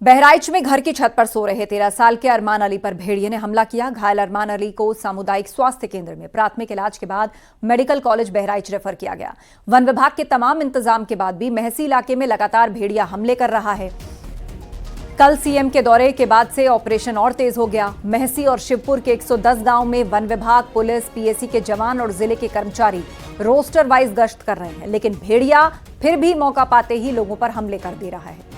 बहराइच में घर की छत पर सो रहे 13 साल के अरमान अली पर भेड़िए ने हमला किया। घायल अरमान अली को सामुदायिक स्वास्थ्य केंद्र में प्राथमिक इलाज के बाद मेडिकल कॉलेज बहराइच रेफर किया गया। वन विभाग के तमाम इंतजाम के बाद भी महसी इलाके में लगातार भेड़िया हमले कर रहा है। कल सीएम के दौरे के बाद से ऑपरेशन और तेज हो गया। महसी और शिवपुर के 110 गांव में वन विभाग, पुलिस, पीएसी के जवान और जिले के कर्मचारी रोस्टर वाइज गश्त कर रहे हैं, लेकिन भेड़िया फिर भी मौका पाते ही लोगों पर हमले कर दे रहा है।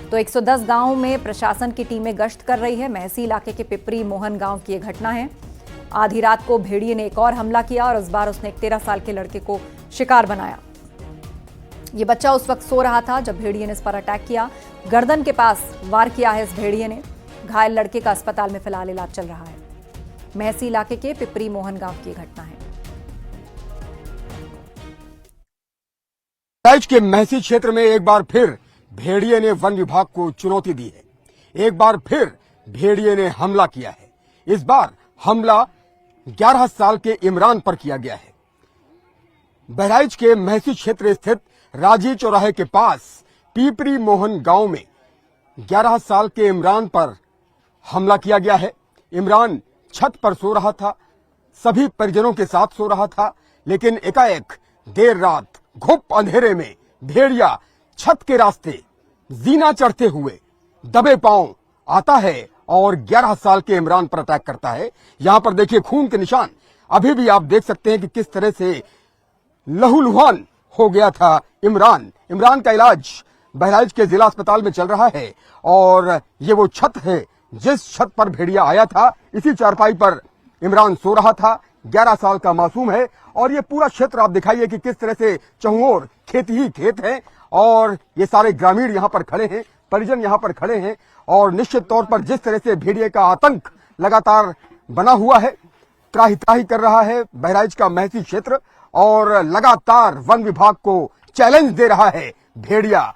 तो 110 गांवों में प्रशासन की टीमें गश्त कर रही है। महसी इलाके के पिपरी मोहन गांव की यह घटना है। आधी रात को भेड़िए ने एक और हमला किया और इस बार उसने एक 13 साल के लड़के को शिकार बनाया। ये बच्चा उस वक्त सो रहा था जब भेड़िए ने इस पर अटैक किया। गर्दन के पास वार किया है इस भेड़िए ने। घायल लड़के का अस्पताल में फिलहाल इलाज चल रहा है। महसी इलाके के पिपरी मोहन गांव की घटना है। बहराइच के महसी क्षेत्र में एक बार फिर भेड़िए ने वन विभाग को चुनौती दी है। एक बार फिर भेड़िए ने हमला किया है। इस बार हमला 11 साल के इमरान पर किया गया है। बहराइच के महसी क्षेत्र स्थित राजी चौराहे के पास पीपरी मोहन गांव में 11 साल के इमरान पर हमला किया गया है। इमरान छत पर सो रहा था, सभी परिजनों के साथ सो रहा था, लेकिन एकाएक देर रात घुप अंधेरे में भेड़िया छत के रास्ते जीना चढ़ते हुए दबे पांव आता है और 11 साल के इमरान पर अटैक करता है। यहां पर देखिए खून के निशान अभी भी आप देख सकते हैं कि किस तरह से लहूलुहान हो गया था इमरान। इमरान का इलाज बहराइच के जिला अस्पताल में चल रहा है और ये वो छत है जिस छत पर भेड़िया आया था। इसी चारपाई पर इमरान सो रहा था। 11 साल का मासूम है और ये पूरा क्षेत्र आप दिखाइए कि किस तरह से चहुओर खेत ही खेत है और ये सारे ग्रामीण यहां पर खड़े हैं, परिजन यहां पर खड़े हैं और निश्चित तौर पर जिस तरह से भेड़िए का आतंक लगातार बना हुआ है, त्राही त्राही कर रहा है बहराइच का महसी क्षेत्र और लगातार वन विभाग को चैलेंज दे रहा है भेड़िया।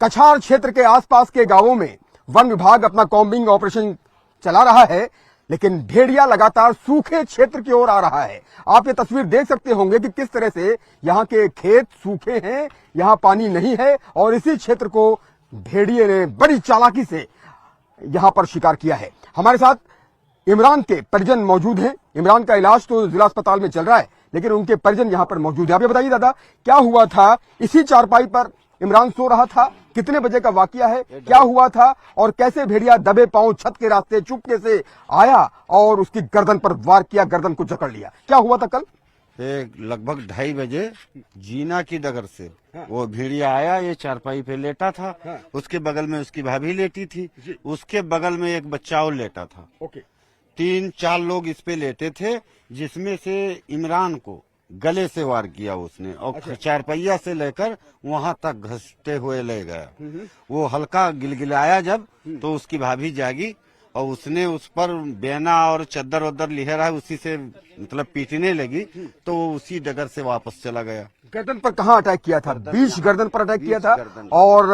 कछार क्षेत्र के आसपास के गांवों में वन विभाग अपना कॉम्बिंग ऑपरेशन चला रहा है, लेकिन भेड़िया लगातार सूखे क्षेत्र की ओर आ रहा है। आप ये तस्वीर देख सकते होंगे कि किस तरह से यहाँ के खेत सूखे हैं, यहाँ पानी नहीं है और इसी क्षेत्र को भेड़िए ने बड़ी चालाकी से यहाँ पर शिकार किया है। हमारे साथ इमरान के परिजन मौजूद हैं। इमरान का इलाज तो जिला अस्पताल में चल रहा है, लेकिन उनके परिजन यहाँ पर मौजूद है। आप ये बताइए दादा, क्या हुआ था? इसी चारपाई पर इमरान सो रहा था, कितने बजे का वाकया है, क्या हुआ था और कैसे भेड़िया दबे पांव छत के रास्ते चुपके से आया और उसकी गर्दन पर वार किया, गर्दन को जकड़ लिया? क्या हुआ था कल? लगभग 2:30 बजे जीना की डगर से वो भेड़िया आया। ये चारपाई पे लेटा था। उसके बगल में उसकी भाभी लेटी थी, उसके बगल में एक बच्चा और लेटा था। 3-4 लोग इस पे लेटे थे, जिसमें से इमरान को गले से वार किया उसने और चारपहिया से लेकर वहां तक घसते हुए ले गया। वो हल्का गिलगिलाया जब, तो उसकी भाभी जागी और उसने उस पर बेना और चद्दर वद्दर लिहरा है, उसी से मतलब पीटने लगी, तो वो उसी डगर से वापस चला गया। गर्दन पर कहाँ अटैक किया था? बीच गर्दन पर अटैक किया था और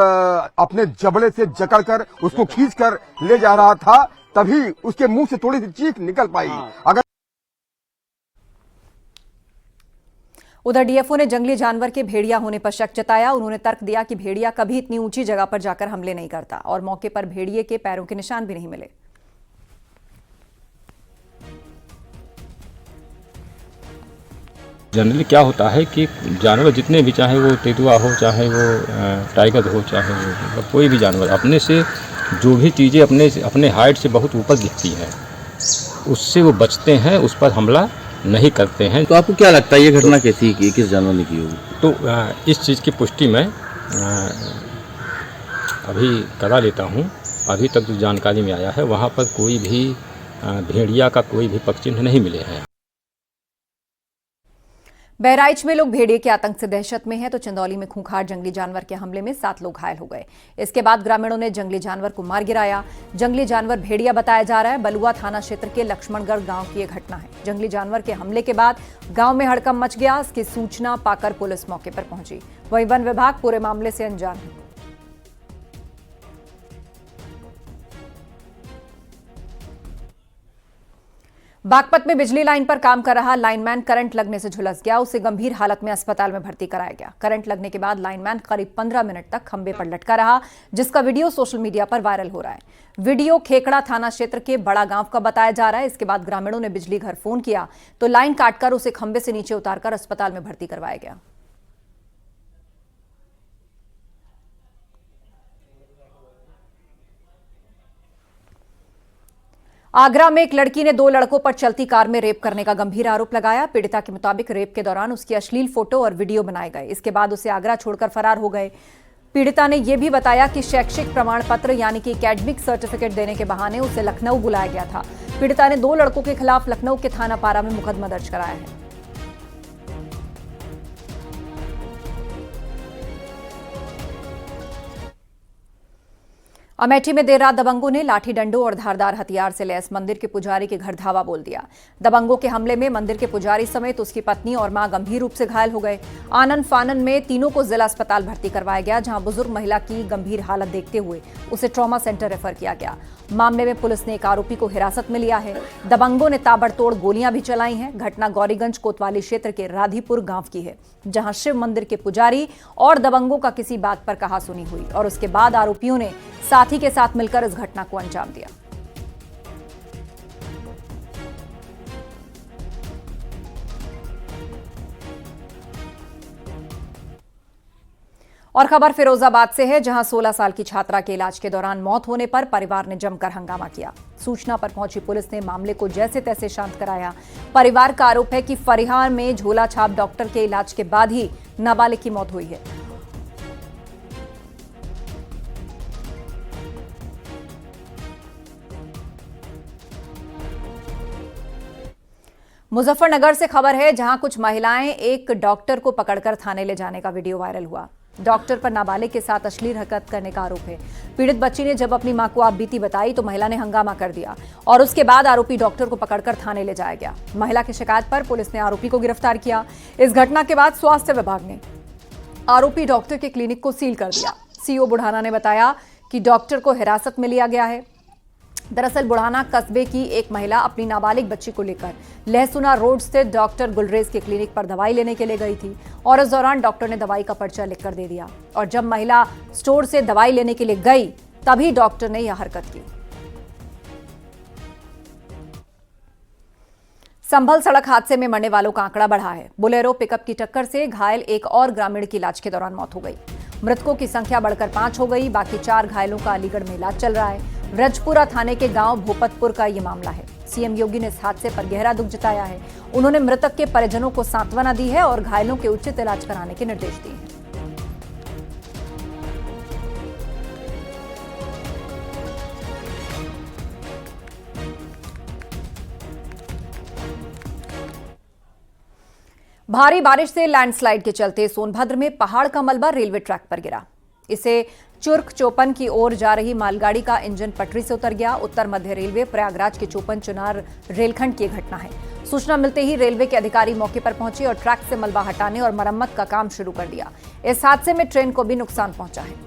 अपने जबड़े से जकड़कर उसको खींचकर ले जा रहा था, तभी उसके मुंह से थोड़ी सी चीख निकल पाई। अगर उधर डीएफओ ने जंगली जानवर के भेड़िया होने पर शक जताया। उन्होंने तर्क दिया कि भेड़िया कभी इतनी ऊंची जगह पर जाकर हमले नहीं करता और मौके पर भेड़िए के पैरों के निशान भी नहीं मिले। जनरली क्या होता है कि जानवर जितने भी, चाहे वो तेंदुआ हो, चाहे वो टाइगर हो, चाहे वो कोई भी जानवर, अपने से जो भी चीज़ें अपने हाइट से बहुत ऊपर दिखती हैं उससे वो बचते हैं, उस पर हमला नहीं करते हैं। तो आपको क्या लगता है ये घटना कैसी की, किस जानवर ने की होगी? तो इस चीज़ की पुष्टि मैं अभी करा लेता हूँ। अभी तक जो जानकारी में आया है वहाँ पर कोई भी भेड़िया का कोई भी पग चिन्ह नहीं मिले हैं। बहराइच में लोग भेड़िए के आतंक से दहशत में हैं, तो चंदौली में खूंखार जंगली जानवर के हमले में 7 लोग घायल हो गए। इसके बाद ग्रामीणों ने जंगली जानवर को मार गिराया। जंगली जानवर भेड़िया बताया जा रहा है। बलुआ थाना क्षेत्र के लक्ष्मणगढ़ गांव की यह घटना है। जंगली जानवर के हमले के बाद गांव में हड़कंप मच गया। इसकी सूचना पाकर पुलिस मौके पर पहुंची। वहीं वन विभाग पूरे मामले से अनजान है। बागपत में बिजली लाइन पर काम कर रहा लाइनमैन करंट लगने से झुलस गया। उसे गंभीर हालत में अस्पताल में भर्ती कराया गया। करंट लगने के बाद लाइनमैन करीब 15 मिनट तक खंबे पर लटका रहा, जिसका वीडियो सोशल मीडिया पर वायरल हो रहा है। वीडियो खेकड़ा थाना क्षेत्र के बड़ा गांव का बताया जा रहा है। इसके बाद ग्रामीणों ने बिजली घर फोन किया तो लाइन काटकर उसे खंबे से नीचे उतारकर अस्पताल में भर्ती करवाया गया। आगरा में एक लड़की ने 2 लड़कों पर चलती कार में रेप करने का गंभीर आरोप लगाया। पीड़िता के मुताबिक रेप के दौरान उसकी अश्लील फोटो और वीडियो बनाए गए। इसके बाद उसे आगरा छोड़कर फरार हो गए। पीड़िता ने यह भी बताया कि शैक्षिक प्रमाण पत्र यानी कि एकेडमिक सर्टिफिकेट देने के बहाने उसे लखनऊ बुलाया गया था। पीड़िता ने 2 लड़कों के खिलाफ लखनऊ के थाना पारा में मुकदमा दर्ज कराया है। अमेठी में देर रात दबंगों ने लाठी डंडों और धारदार हथियार से लैस मंदिर के पुजारी के घर धावा बोल दिया। दबंगों के हमले में मंदिर के पुजारी समेत उसकी पत्नी और मां गंभीर रूप से घायल हो गए। आनन फानन में तीनों को जिला अस्पताल भर्ती करवाया गया, जहां बुजुर्ग महिला की गंभीर हालत देखते हुए उसे ट्रॉमा सेंटर रेफर किया गया। मामले में पुलिस ने एक आरोपी को हिरासत में लिया है। दबंगों ने ताबड़तोड़ गोलियां भी चलाई हैं। घटना गौरीगंज कोतवाली क्षेत्र के राधीपुर गांव की है, जहां शिव मंदिर के पुजारी और दबंगों का किसी बात पर कहासुनी हुई और उसके बाद आरोपियों ने साथी के साथ मिलकर इस घटना को अंजाम दिया। और खबर फिरोजाबाद से है, जहां 16 साल की छात्रा के इलाज के दौरान मौत होने पर परिवार ने जमकर हंगामा किया। सूचना पर पहुंची पुलिस ने मामले को जैसे तैसे शांत कराया। परिवार का आरोप है कि फरियार में झोला छाप डॉक्टर के इलाज के बाद ही नाबालिग की मौत हुई है। मुजफ्फरनगर से खबर है, जहां कुछ महिलाएं एक डॉक्टर को पकड़कर थाने ले जाने का वीडियो वायरल हुआ। डॉक्टर पर नाबालिग के साथ अश्लील हरकत करने का आरोप है। पीड़ित बच्ची ने जब अपनी मां को आपबीती बताई तो महिला ने हंगामा कर दिया और उसके बाद आरोपी डॉक्टर को पकड़कर थाने ले जाया गया। महिला की शिकायत पर पुलिस ने आरोपी को गिरफ्तार किया। इस घटना के बाद स्वास्थ्य विभाग ने आरोपी डॉक्टर के क्लिनिक को सील कर दिया। सीओ बुढ़ाना ने बताया कि डॉक्टर को हिरासत में लिया गया है। दरअसल बुढ़ाना कस्बे की एक महिला अपनी नाबालिग बच्ची को लेकर लहसुना रोड स्थित डॉक्टर गुलरेज के क्लिनिक पर दवाई लेने के लिए गई थी और इस दौरान डॉक्टर ने दवाई का पर्चा लिखकर दे दिया और जब महिला स्टोर से दवाई लेने के लिए गई तभी डॉक्टर ने यह हरकत की। संभल सड़क हादसे में मरने वालों का आंकड़ा बढ़ा है। बोलेरो पिकअप की टक्कर से घायल एक और ग्रामीण की इलाज के दौरान मौत हो गई। मृतकों की संख्या बढ़कर 5 हो गई। बाकी 4 घायलों का अलीगढ़ में इलाज चल रहा है। व्रजपुरा थाने के गांव भूपतपुर का ये मामला है। सीएम योगी ने इस हादसे पर गहरा दुख जताया है। उन्होंने मृतक के परिजनों को सांत्वना दी है और घायलों के उचित इलाज कराने के निर्देश दिए हैं। भारी बारिश से लैंडस्लाइड के चलते सोनभद्र में पहाड़ का मलबा रेलवे ट्रैक पर गिरा। इसे चुर्क चोपन की ओर जा रही मालगाड़ी का इंजन पटरी से उतर गया। उत्तर मध्य रेलवे प्रयागराज के चोपन चुनार रेलखंड की घटना है। सूचना मिलते ही रेलवे के अधिकारी मौके पर पहुंचे और ट्रैक से मलबा हटाने और मरम्मत का काम शुरू कर दिया। इस हादसे में ट्रेन को भी नुकसान पहुंचा है।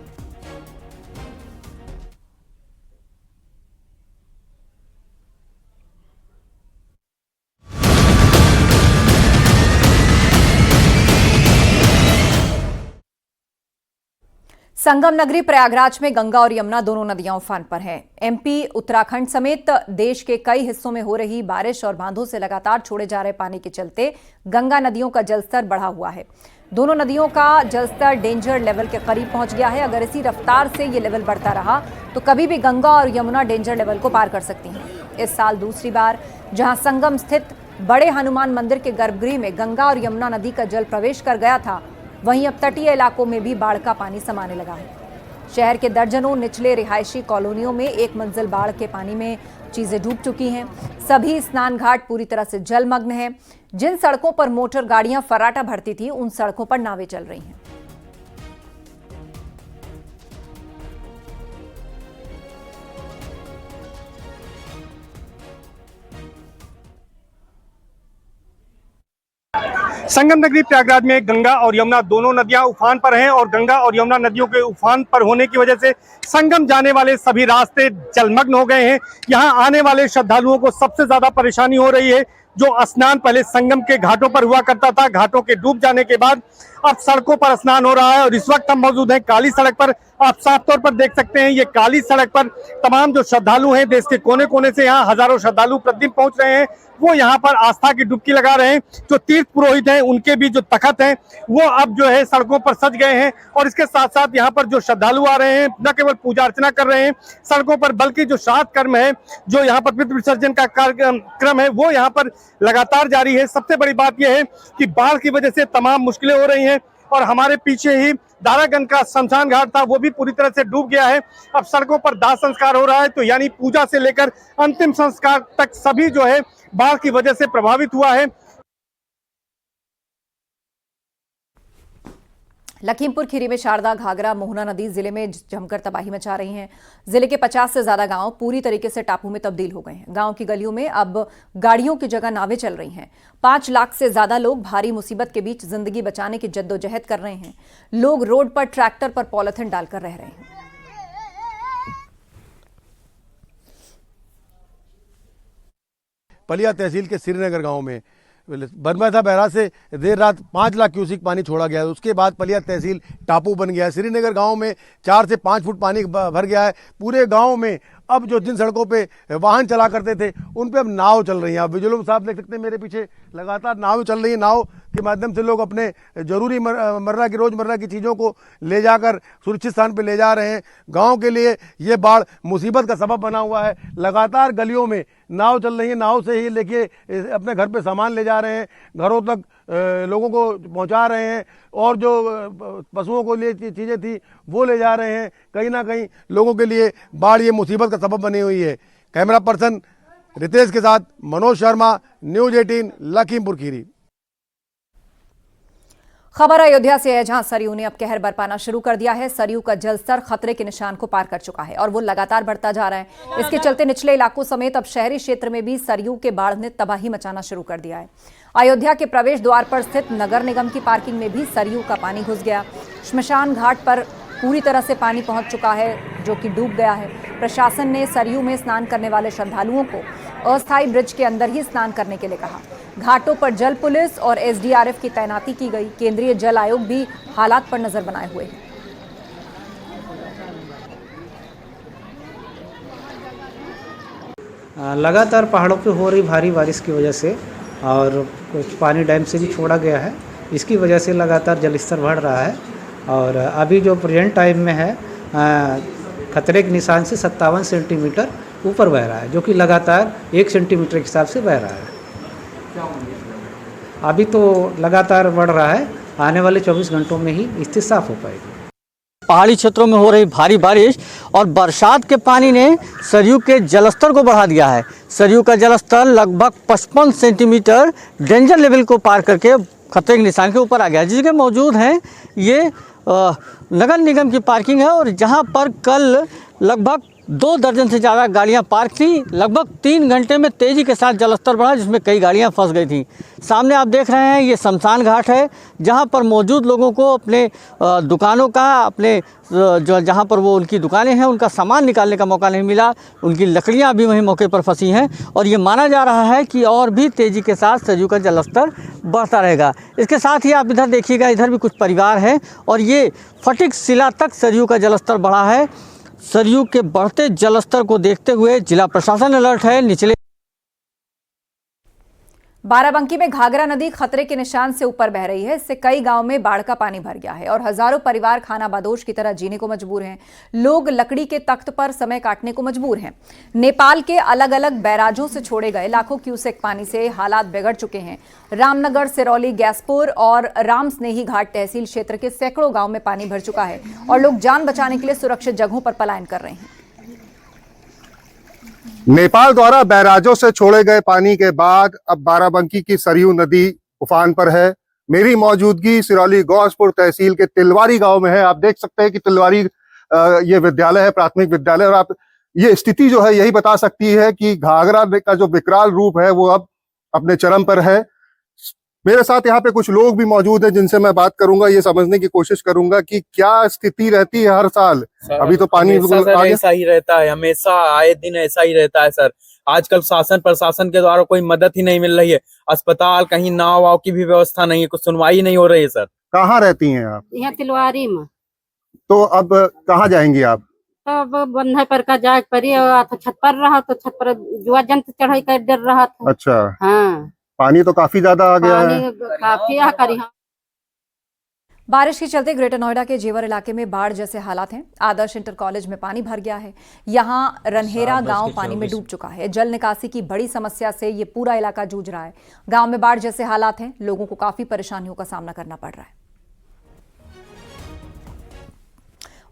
संगम नगरी प्रयागराज में गंगा और यमुना दोनों नदियां उफान पर हैं। एमपी, उत्तराखंड समेत देश के कई हिस्सों में हो रही बारिश और बांधों से लगातार छोड़े जा रहे पानी के चलते गंगा नदियों का जलस्तर बढ़ा हुआ है। दोनों नदियों का जलस्तर डेंजर लेवल के करीब पहुंच गया है। अगर इसी रफ्तार से ये लेवल बढ़ता रहा तो कभी भी गंगा और यमुना डेंजर लेवल को पार कर सकती हैं। इस साल दूसरी बार जहां संगम स्थित बड़े हनुमान मंदिर के गर्भगृह में गंगा और यमुना नदी का जल प्रवेश कर गया था, वहीं अब तटीय इलाकों में भी बाढ़ का पानी समाने लगा है। शहर के दर्जनों निचले रिहायशी कॉलोनियों में एक मंजिल बाढ़ के पानी में चीजें डूब चुकी हैं। सभी स्नान घाट पूरी तरह से जलमग्न हैं। जिन सड़कों पर मोटर गाड़ियां फर्राटा भरती थी, उन सड़कों पर नावें चल रही हैं। संगम नगरी प्रयागराज में गंगा और यमुना दोनों नदियां उफान पर हैं और गंगा और यमुना नदियों के उफान पर होने की वजह से संगम जाने वाले सभी रास्ते जलमग्न हो गए हैं। यहां आने वाले श्रद्धालुओं को सबसे ज्यादा परेशानी हो रही है। जो स्नान पहले संगम के घाटों पर हुआ करता था, घाटों के डूब जाने के बाद अब सड़कों पर स्नान हो रहा है। और इस वक्त हम मौजूद हैं काली सड़क पर। आप साफ तौर पर देख सकते हैं ये काली सड़क पर तमाम जो श्रद्धालु हैं, देश के कोने कोने से यहाँ हजारों श्रद्धालु प्रतिदिन पहुंच रहे हैं। वो यहाँ पर आस्था की डुबकी लगा रहे हैं। जो तीर्थ पुरोहित हैं उनके भी जो तखत हैं वो अब जो है सड़कों पर सज गए हैं। और इसके साथ साथ यहाँ पर जो श्रद्धालु आ रहे हैं न केवल पूजा अर्चना कर रहे हैं सड़कों पर, बल्कि जो श्राद्ध कर्म है, जो यहाँ पर पितृ विसर्जन का कार्यक्रम है वो यहाँ पर लगातार जारी है। सबसे बड़ी बात यह है कि बाढ़ की वजह से तमाम मुश्किलें हो रही हैं और हमारे पीछे ही दारागंज का शमशान घाट था, वो भी पूरी तरह से डूब गया है। अब सड़कों पर दाह संस्कार हो रहा है, तो यानी पूजा से लेकर अंतिम संस्कार तक सभी जो है बाढ़ की वजह से प्रभावित हुआ है। लखीमपुर खीरी में शारदा, घाघरा, मोहना नदी जिले में जमकर तबाही मचा रही हैं। जिले के 50 से ज्यादा गांव पूरी तरीके से टापू में तब्दील हो गए हैं। गांव की गलियों में अब गाड़ियों की जगह नावें चल रही हैं। 5 लाख से ज्यादा लोग भारी मुसीबत के बीच जिंदगी बचाने की जद्दोजहद कर रहे हैं। लोग रोड पर ट्रैक्टर पर पॉलिथीन डालकर रह रहे हैं। पलिया तहसील के श्रीनगर गांव में बरमैथा बैराज से देर रात 5 लाख क्यूसिक पानी छोड़ा गया है। उसके बाद पलिया तहसील टापू बन गया है। श्रीनगर गांव में 4 से 5 फुट पानी भर गया है। पूरे गांव में अब जो जिन सड़कों पे वाहन चला करते थे उन पे अब नाव चल रही हैं। आप विजुअल साहब देख सकते हैं मेरे पीछे लगातार नाव चल रही है। नाव के माध्यम से लोग अपने जरूरी रोजमर्रा की चीज़ों को ले जाकर सुरक्षित स्थान पे ले जा रहे हैं। गांव के लिए ये बाढ़ मुसीबत का सबब बना हुआ है। लगातार गलियों में नाव चल रही है। नाव से ही लेके अपने घर पे सामान ले जा रहे हैं, घरों तक लोगों को पहुंचा रहे हैं और जो पशुओं को लिए चीज़ें थी वो ले जा रहे हैं। कहीं ना कहीं लोगों के लिए बाढ़ ये मुसीबत का सबब बनी हुई है। कैमरा पर्सन रितेश के साथ मनोज शर्मा, न्यूज 18 लखीमपुर खीरी। खबर अयोध्या से है, जहां सरयू ने अब कहर बरपाना शुरू कर दिया है। सरयू का जलस्तर खतरे के निशान को पार कर चुका है और वो लगातार बढ़ता जा रहा है। इसके चलते निचले इलाकों समेत अब शहरी क्षेत्र में भी सरयू के बाढ़ ने तबाही मचाना शुरू कर दिया है। अयोध्या के प्रवेश द्वार पर स्थित नगर निगम की पार्किंग में भी सरयू का पानी घुस गया। श्मशान घाट पर पूरी तरह से पानी पहुंच चुका है, जो कि डूब गया है। प्रशासन ने सरयू में स्नान करने वाले श्रद्धालुओं को अस्थायी ब्रिज के अंदर ही स्नान करने के लिए कहा। घाटों पर जल पुलिस और एसडीआरएफ की तैनाती की गई। केंद्रीय जल आयोग भी हालात पर नजर बनाए हुए है। लगातार पहाड़ों पे हो रही भारी बारिश की वजह से और कुछ पानी डैम से भी छोड़ा गया है, इसकी वजह से लगातार जलस्तर बढ़ रहा है। और अभी जो प्रेजेंट टाइम में है खतरे के निशान से 57 सेंटीमीटर ऊपर बह रहा है, जो कि लगातार 1 सेंटीमीटर के हिसाब से बह रहा है। अभी तो लगातार बढ़ रहा है, आने वाले 24 घंटों में ही स्थिति साफ हो पाएगी। पहाड़ी क्षेत्रों में हो रही भारी बारिश और बरसात के पानी ने सरयू के जलस्तर को बढ़ा दिया है। सरयू का जलस्तर लगभग 55 सेंटीमीटर डेंजर लेवल को पार करके खतरे के निशान के ऊपर आ गया। जिसके मौजूद हैं ये नगर निगम की पार्किंग है और जहां पर कल लगभग 2 दर्जन से ज़्यादा गाड़ियां पार्क थी। लगभग 3 घंटे में तेज़ी के साथ जलस्तर बढ़ा, जिसमें कई गाड़ियां फंस गई थी। सामने आप देख रहे हैं ये शमशान घाट है, जहां पर मौजूद लोगों को अपने दुकानों का, अपने जो जहां पर वो उनकी दुकानें हैं उनका सामान निकालने का मौका नहीं मिला। उनकी लकड़ियां भी वहीं मौके पर फंसी हैं और ये माना जा रहा है कि और भी तेज़ी के साथ सरयू का जलस्तर बढ़ता रहेगा। इसके साथ ही आप इधर देखिएगा, इधर भी कुछ परिवार हैं और ये फटिक शिला तक सरयू का जलस्तर बढ़ा है। सरयू के बढ़ते जलस्तर को देखते हुए जिला प्रशासन अलर्ट है। निचले बाराबंकी में घाघरा नदी खतरे के निशान से ऊपर बह रही है। इससे कई गांव में बाढ़ का पानी भर गया है और हजारों परिवार खानाबदोश की तरह जीने को मजबूर हैं। लोग लकड़ी के तख्त पर समय काटने को मजबूर हैं। नेपाल के अलग अलग बैराजों से छोड़े गए लाखों क्यूसेक पानी से हालात बिगड़ चुके हैं। रामनगर, सिरौली, गैसपुर और राम स्नेही घाट तहसील क्षेत्र के सैकड़ों गाँव में पानी भर चुका है और लोग जान बचाने के लिए सुरक्षित जगहों पर पलायन कर रहे हैं। नेपाल द्वारा बैराजों से छोड़े गए पानी के बाद अब बाराबंकी की सरयू नदी उफान पर है। मेरी मौजूदगी सिरौली गौसपुर तहसील के तिलवारी गांव में है। आप देख सकते हैं कि तिलवारी ये विद्यालय है, प्राथमिक विद्यालय, और आप ये स्थिति जो है यही बता सकती है कि घाघरा का जो विकराल रूप है वो अब अपने चरम पर है। मेरे साथ यहाँ पे कुछ लोग भी मौजूद हैं जिनसे मैं बात करूंगा, ये समझने की कोशिश करूंगा कि क्या स्थिति रहती है हर साल। अभी तो पानी ऐसा ही रहता है, हमेशा आए दिन ऐसा ही रहता है सर। आजकल शासन प्रशासन के द्वारा कोई मदद ही नहीं मिल रही है। अस्पताल, कहीं नाव वाव की भी व्यवस्था नहीं है, कुछ सुनवाई नहीं हो रही है सर। कहाँ रहती हैं आप? यहाँ तिलवारी में। तो अब कहाँ जाएंगी आप? अब बंधा पर का जाग परी तो छत पर रहा, तो छत पर जुआ जंत चढ़ाई कर डर रहा था। अच्छा, हाँ, पानी तो काफी ज्यादा आ गया है। काफी आ करी। हाँ, बारिश के चलते ग्रेटर नोएडा के जेवर इलाके में बाढ़ जैसे हालात हैं। आदर्श इंटर कॉलेज में पानी भर गया है। यहां रनहेरा गांव पानी में डूब चुका है। जल निकासी की बड़ी समस्या से ये पूरा इलाका जूझ रहा है। गांव में बाढ़ जैसे हालात हैं, लोगों को काफी परेशानियों का सामना करना पड़ रहा है।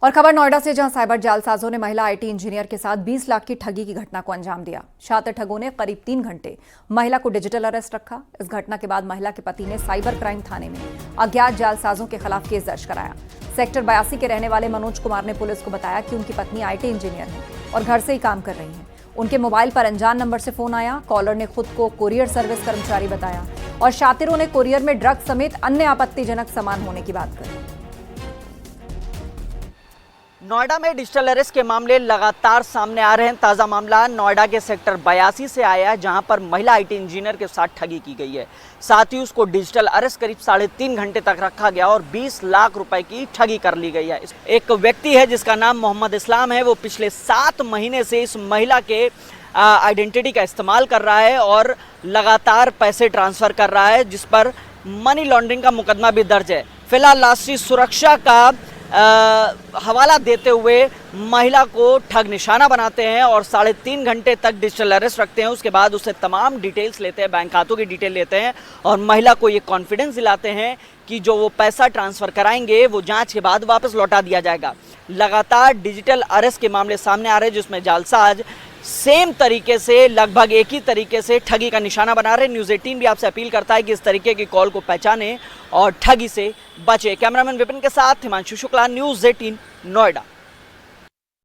और खबर नोएडा से, जहां साइबर जालसाजों ने महिला आईटी इंजीनियर के साथ 20 लाख की ठगी की घटना को अंजाम दिया। शातिर ठगों ने करीब 3 घंटे महिला को डिजिटल अरेस्ट रखा। इस घटना के बाद महिला के पति ने साइबर क्राइम थाने में अज्ञात जालसाजों के खिलाफ केस दर्ज कराया। सेक्टर 82 के रहने वाले मनोज कुमार ने पुलिस को बताया कि उनकी पत्नी आईटी इंजीनियर है और घर से ही काम कर रही है। उनके मोबाइल पर अनजान नंबर से फोन आया। कॉलर ने खुद को कुरियर सर्विस कर्मचारी बताया और शातिरों ने कुरियर में ड्रग्स समेत अन्य आपत्तिजनक सामान होने की बात कही। नोएडा में डिजिटल अरेस्ट के मामले लगातार सामने आ रहे हैं। ताज़ा मामला नोएडा के सेक्टर 82 से आया है, जहां पर महिला आईटी इंजीनियर के साथ ठगी की गई है। साथ ही उसको डिजिटल अरेस्ट करीब 3.5 घंटे तक रखा गया और 20 लाख रुपए की ठगी कर ली गई है। एक व्यक्ति है जिसका नाम मोहम्मद इस्लाम है, वो पिछले 7 महीने से इस महिला के आइडेंटिटी का इस्तेमाल कर रहा है और लगातार पैसे ट्रांसफ़र कर रहा है, जिस पर मनी लॉन्ड्रिंग का मुकदमा भी दर्ज है। फिलहाल राष्ट्रीय सुरक्षा का हवाला देते हुए महिला को ठग निशाना बनाते हैं और 3.5 घंटे तक डिजिटल अरेस्ट रखते हैं। उसके बाद उससे तमाम डिटेल्स लेते हैं, बैंक खातों की डिटेल लेते हैं और महिला को ये कॉन्फिडेंस दिलाते हैं कि जो वो पैसा ट्रांसफ़र कराएंगे वो जांच के बाद वापस लौटा दिया जाएगा। लगातार डिजिटल अरेस्ट के मामले सामने आ रहे हैं, जिसमें जालसाज सेम तरीके से, लगभग एक ही तरीके से ठगी का निशाना बना रहे। न्यूज़ 18 भी आपसे अपील करता है कि इस तरीके की कॉल को पहचाने और ठगी से बचे। कैमरामैन विपिन के साथ हिमांशु शुक्ला, न्यूज़ 18 नोएडा।